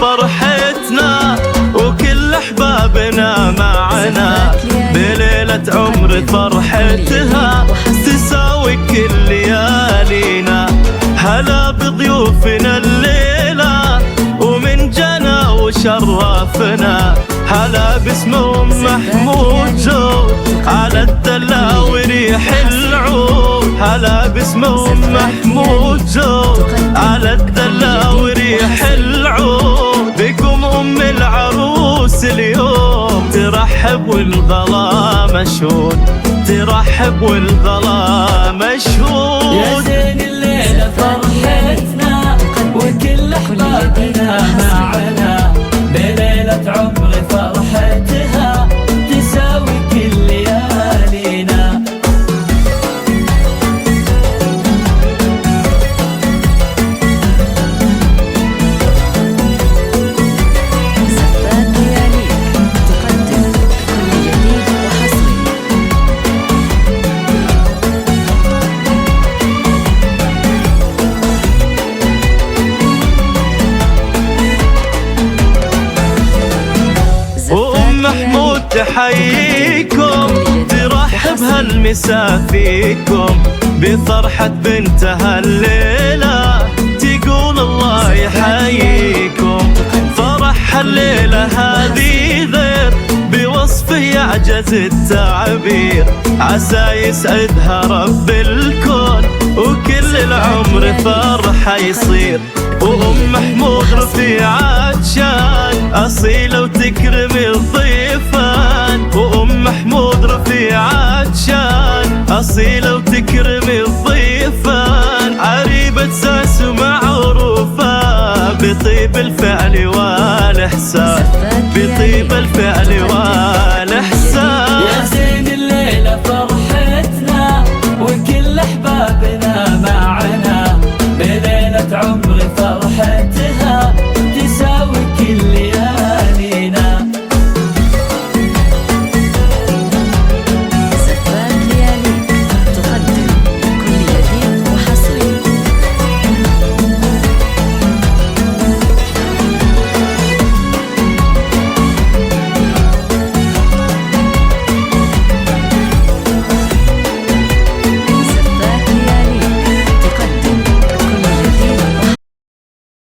فرحتنا وكل أحبابنا معنا، بليلة عمر فرحتها تساوي كل ليالينا. هلا بضيوفنا الليلة ومن جنا وشرفنا، هلا باسم محمود زود على الدلة وريح العود. هلا باسم محمود زود على الدلة وريح العود. بكم أم العروس اليوم ترحب والغلا مشهود، ترحب والغلا مشهود. يا زين الليلة فرحتنا وكل أحبابنا معنا، بليلة عمر فرحتها تساوي كل ليالينا. محمود تحييكم ترحب هالمسا فيكم، بفرحة بنتها الليلة تقول الله يحييكم. فرح الليلة هذه ذر بوصفه يعجز التعبير، عسى يسعدها رب الكون وكل العمر فرحة يصير. وأم محمود رفيعة شان أصيلة وتكرم الضيفان، وأم محمود رفيعة شان أصيلة وتكرم الضيفان. عريبة ساس ومعروفة بطيب الفعل والإحسان، بطيب الفعل والإحسان.